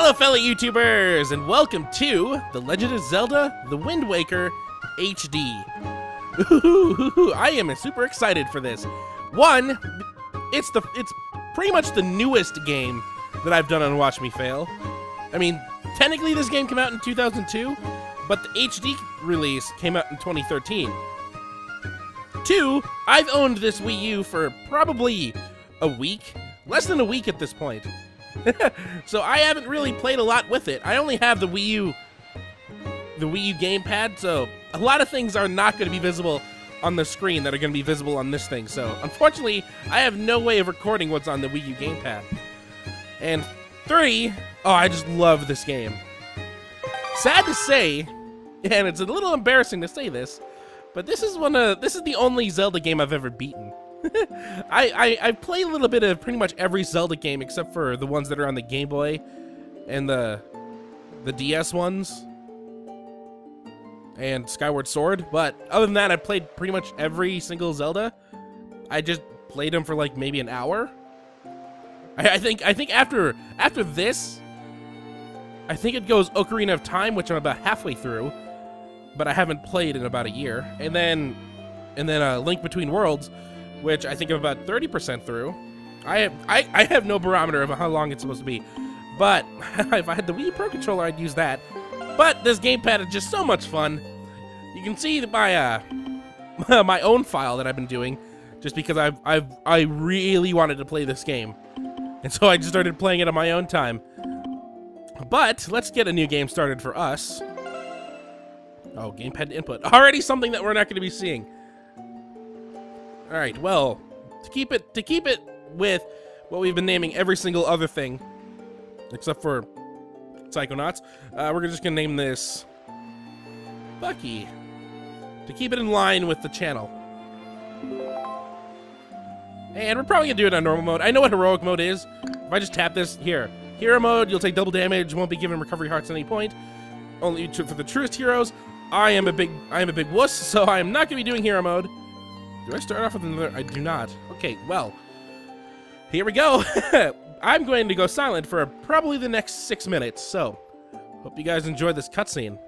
Hello, fellow YouTubers, and welcome to The Legend of Zelda: The Wind Waker HD. I am super excited for this. One, it's pretty much the newest game that I've done on Watch Me Fail. I mean, technically this game came out in 2002, but the HD release came out in 2013. Two, I've owned this Wii U for probably a week, less than a week at this point. So I haven't really played a lot with it. I only have the Wii U gamepad, so a lot of things are not going to be visible on the screen that are going to be visible on this thing. So unfortunately, I have no way of recording what's on the Wii U gamepad. And three, oh, I just love this game. Sad to say, and it's a little embarrassing to say this, but this is the only Zelda game I've ever beaten. I played a little bit of pretty much every Zelda game except for the ones that are on the Game Boy and the DS ones and Skyward Sword, but other than that, I played pretty much every single Zelda. I just played them for like maybe an hour. I think after this, I think it goes Ocarina of Time, which I'm about halfway through, but I haven't played in about a year, and then Link Between Worlds, which I think I'm about 30% through. I have no barometer of how long it's supposed to be, but if I had the Wii Pro Controller, I'd use that. But this gamepad is just so much fun. You can see my my own file that I've been doing, just because I really wanted to play this game, and so I just started playing it on my own time. But let's get a new game started for us. Oh, gamepad input. Already something that we're not going to be seeing. All right, well, to keep it with what we've been naming every single other thing, except for Psychonauts, we're just gonna name this Bucky, to keep it in line with the channel. And we're probably gonna do it on normal mode. I know what heroic mode is. If I just tap this here, hero mode, you'll take double damage, won't be given recovery hearts at any point. Only for the truest heroes. I am a big wuss, so I am not gonna be doing hero mode. Do I start off with another? I do not. Okay, well, here we go. I'm going to go silent for probably the next 6 minutes, so hope you guys enjoy this cutscene.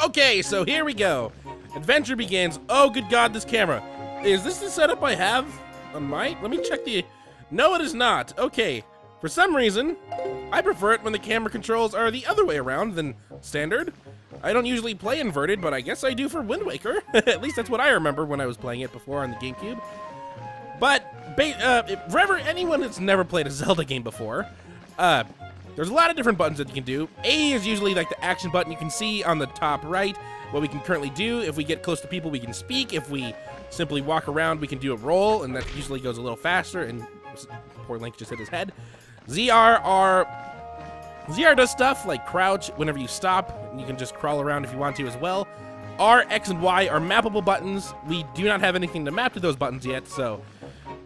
Okay, so here we go. Adventure begins. Oh, good God, this camera. Is this the setup I have on my... Let me check the... No, it is not. Okay. For some reason, I prefer it when the camera controls are the other way around than standard. I don't usually play inverted, but I guess I do for Wind Waker. At least that's what I remember when I was playing it before on the GameCube. But, for anyone that's never played a Zelda game before, there's a lot of different buttons that you can do. A is usually like the action button. You can see on the top right what we can currently do. If we get close to people, we can speak. If we simply walk around, we can do a roll, and that usually goes a little faster, and poor Link just hit his head. ZR does stuff like crouch whenever you stop, and you can just crawl around if you want to as well. R, X, and Y are mappable buttons. We do not have anything to map to those buttons yet, so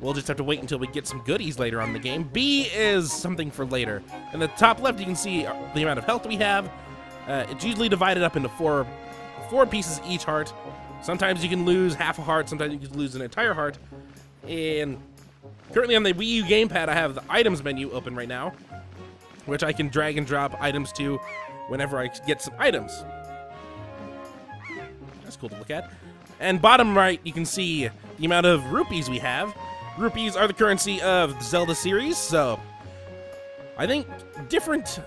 we'll just have to wait until we get some goodies later on in the game. B is something for later. In the top left, you can see the amount of health we have. It's usually divided up into four pieces each heart. Sometimes you can lose half a heart, sometimes you can lose an entire heart. And currently on the Wii U gamepad, I have the items menu open right now, which I can drag and drop items to whenever I get some items. That's cool to look at. And bottom right, you can see the amount of rupees we have. Rupees are the currency of the Zelda series, so I think different,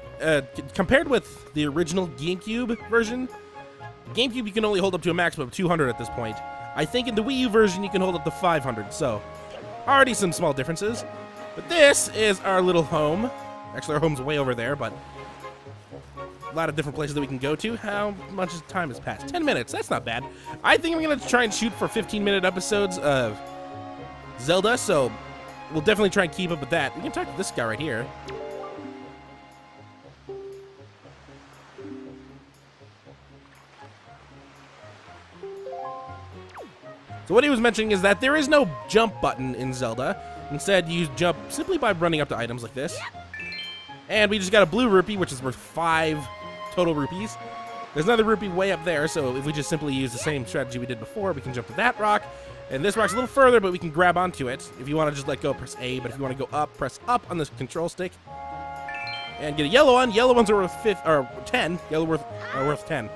compared with the original GameCube version. GameCube, you can only hold up to a maximum of 200 at this point. I think in the Wii U version, you can hold up to 500, so already some small differences. But this is our little home. Actually, our home's way over there, but a lot of different places that we can go to. How much time has passed? 10 minutes, that's not bad. I think I'm going to try and shoot for 15-minute episodes of Zelda, so we'll definitely try and keep up with that. We can talk to this guy right here. So what he was mentioning is that there is no jump button in Zelda. Instead, you jump simply by running up to items like this. And we just got a blue rupee, which is worth 5 total rupees. There's another rupee way up there, so if we just simply use the same strategy we did before, we can jump to that rock. And this rock's a little further, but we can grab onto it. If you want to just let go, press A, but if you want to go up, press up on this control stick. And get a yellow one. Yellow ones are worth 10. Yellow are worth 10.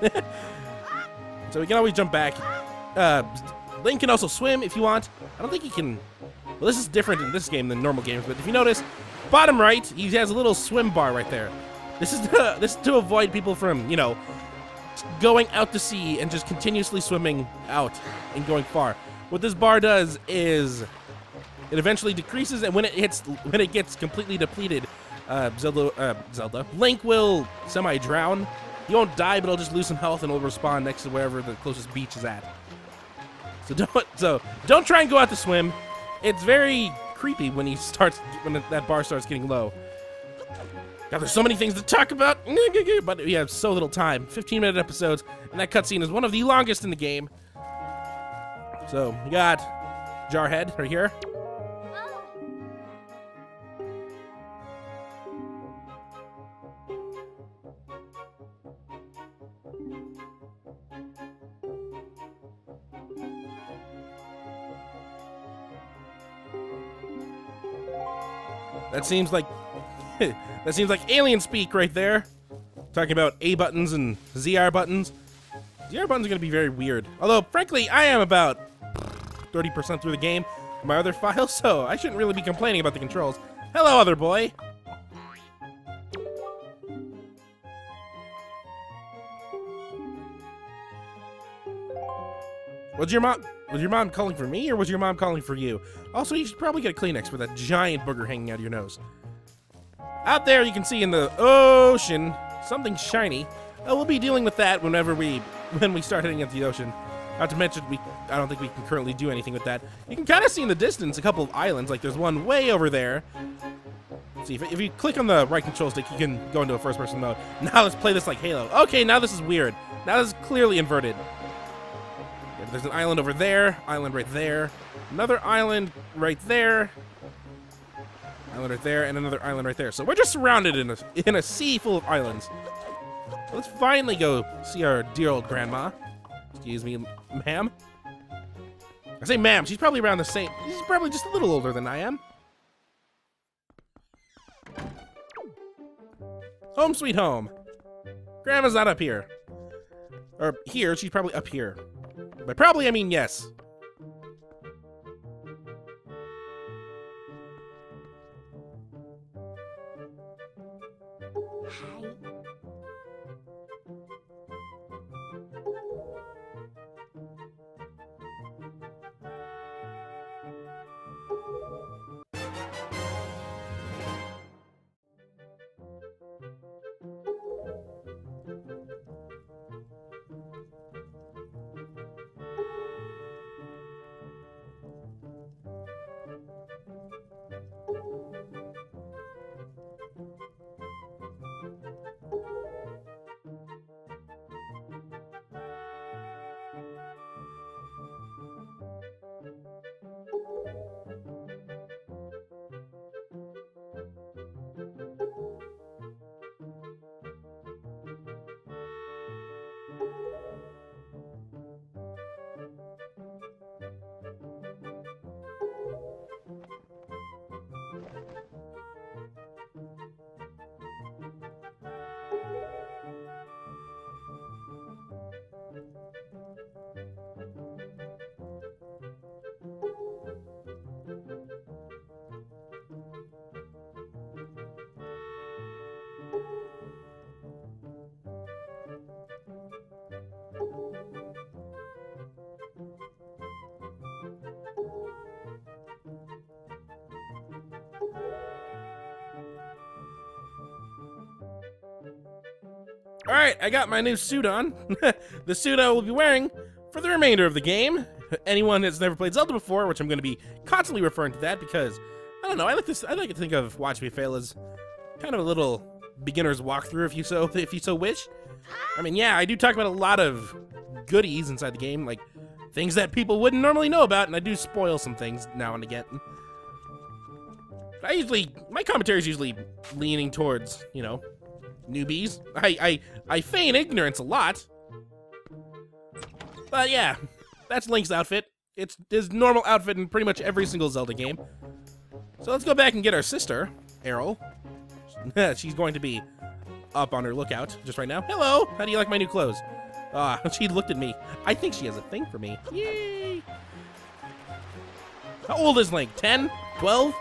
So we can always jump back. Link can also swim if you want. I don't think he can... Well, this is different in this game than normal games, but if you notice, bottom right, he has a little swim bar right there. This is to avoid people from, you know, going out to sea and just continuously swimming out and going far. What this bar does is it eventually decreases, and when it gets completely depleted, Link will semi-drown. He won't die, but he'll just lose some health and will respawn next to wherever the closest beach is at. So don't try and go out to swim. It's very creepy when that bar starts getting low. God, there's so many things to talk about, but we have so little time. 15-minute episodes, and that cutscene is one of the longest in the game. So we got Jarhead right here. That seems like that seems like alien speak right there. Talking about A buttons and ZR buttons. ZR buttons are gonna be very weird. Although, frankly, I am about 30% through the game in my other files, so I shouldn't really be complaining about the controls. Hello, other boy. Was your mom calling for me, or was your mom calling for you? Also, you should probably get a Kleenex for that giant booger hanging out of your nose. Out there, you can see in the ocean something shiny. We'll be dealing with that when we start heading into the ocean. Not to mention, I don't think we can currently do anything with that. You can kind of see in the distance a couple of islands, like there's one way over there. Let's see, if you click on the right control stick, you can go into a first-person mode. Now let's play this like Halo. Okay, now this is weird. Now this is clearly inverted. Yeah, there's an island over there, island right there, another island right there, island right there, and another island right there. So we're just surrounded in a sea full of islands. Let's finally go see our dear old grandma. Excuse me, ma'am. I say ma'am, she's probably around the same. She's probably just a little older than I am. Home sweet home. Grandma's not up here. Or here, she's probably up here. By probably, I mean yes. Hi. Alright, I got my new suit on. The suit I will be wearing for the remainder of the game. Anyone that's never played Zelda before, which I'm going to be constantly referring to that because, I don't know, I like to think of Watch Me Fail as kind of a little beginner's walkthrough if you so wish. I mean, yeah, I do talk about a lot of goodies inside the game, like things that people wouldn't normally know about, and I do spoil some things now and again. My commentary is usually leaning towards, you know, newbies. I feign ignorance a lot. But yeah, that's Link's outfit. It's his normal outfit in pretty much every single Zelda game. So let's go back and get our sister, Errol. She's going to be up on her lookout just right now. Hello! How do you like my new clothes? She looked at me. I think she has a thing for me. Yay! How old is Link? 10? 12?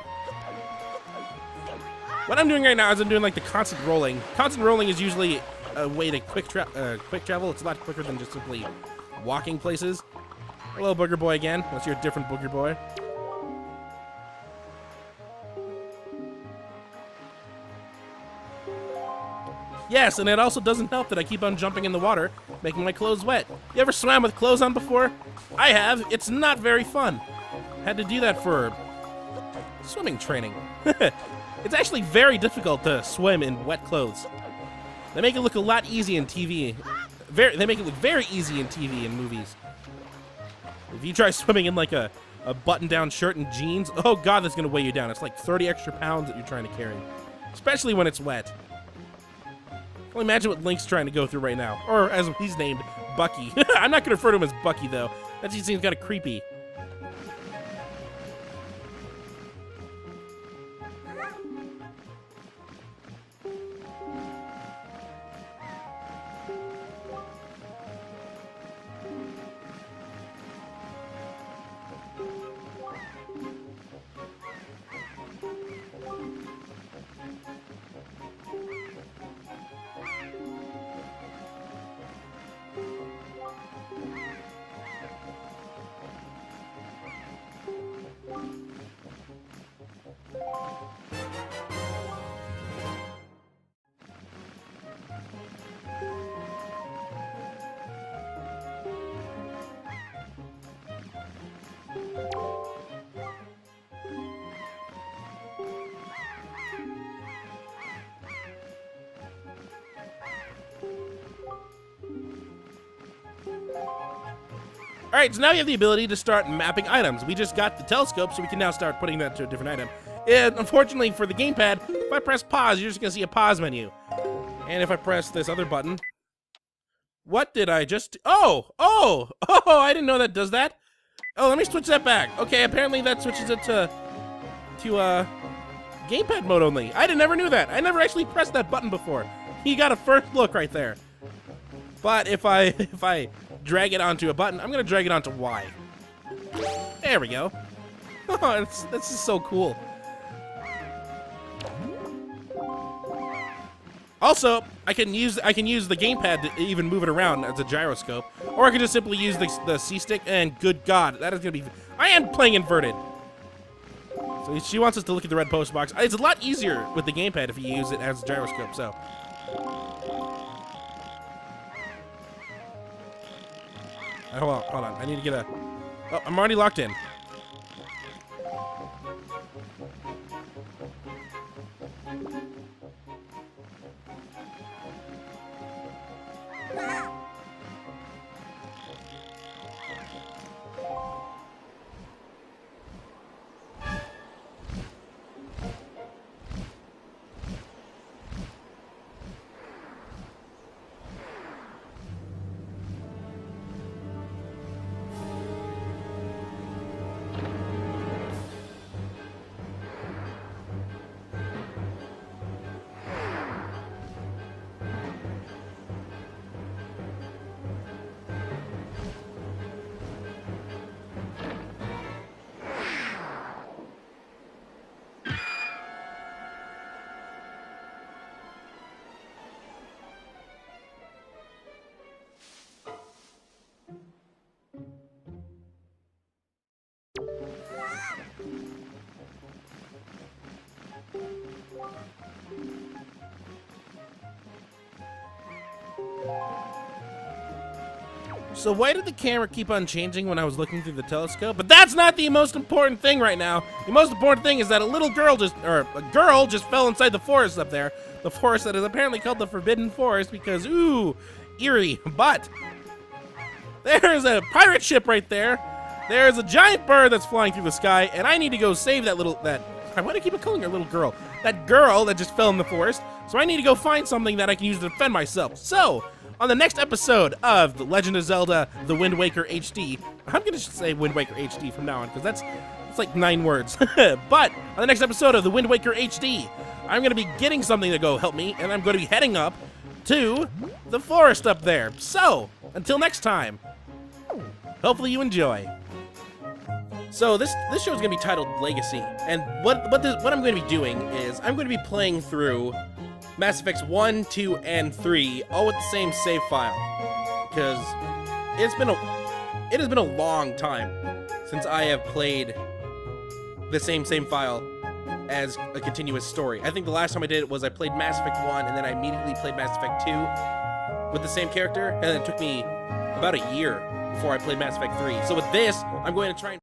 What I'm doing right now is I'm doing like the constant rolling. Constant rolling is usually a way to quick travel. It's a lot quicker than just simply walking places. Hello, Booger Boy again. Unless you're a different Booger Boy. Yes, and it also doesn't help that I keep on jumping in the water, making my clothes wet. You ever swam with clothes on before? I have. It's not very fun. Had to do that for swimming training. It's actually very difficult to swim in wet clothes. They make it look a lot easy in TV. They make it look very easy in TV and movies. If you try swimming in like a button-down shirt and jeans, oh god, that's gonna weigh you down. It's like 30 extra pounds that you're trying to carry, especially when it's wet. Well, imagine what Link's trying to go through right now, or as he's named, Bucky. I'm not gonna refer to him as Bucky though. That just seems kind of creepy. Alright, so now you have the ability to start mapping items. We just got the telescope, so we can now start putting that to a different item. And unfortunately for the gamepad, if I press pause, you're just gonna see a pause menu. And if I press this other button... What did I just... Oh, I didn't know that does that. Oh, let me switch that back. Okay, apparently that switches it to gamepad mode only. I never knew that. I never actually pressed that button before. You got a first look right there. But if I drag it onto a button, I'm gonna drag it onto Y. There we go. Oh, this is so cool. Also, I can use the gamepad to even move it around as a gyroscope, or I can just simply use the C stick. And good God, that is gonna be. I am playing inverted. So she wants us to look at the red post box. It's a lot easier with the gamepad if you use it as a gyroscope. So. Hold on. I need to get a. Oh, I'm already locked in. So why did the camera keep on changing when I was looking through the telescope? But that's not the most important thing right now. The most important thing is that a girl just fell inside the forest up there. The forest that is apparently called the Forbidden Forest because, ooh, eerie. But there's a pirate ship right there. There's a giant bird that's flying through the sky, and I need to go save that I want to keep calling her little girl. That girl that just fell in the forest. So I need to go find something that I can use to defend myself. So, on the next episode of The Legend of Zelda: The Wind Waker HD, I'm going to say Wind Waker HD from now on, because that's like 9 words. But, on the next episode of The Wind Waker HD, I'm going to be getting something to go help me, and I'm going to be heading up to the forest up there. So, until next time, hopefully you enjoy. So this show is going to be titled Legacy, and what I'm going to be doing is I'm going to be playing through Mass Effects 1, 2, and 3 all with the same save file, because it has been a long time since I have played the same file as a continuous story. I think the last time I did it was I played Mass Effect 1, and then I immediately played Mass Effect 2 with the same character, and then it took me about a year before I played Mass Effect 3. So with this, I'm going to try and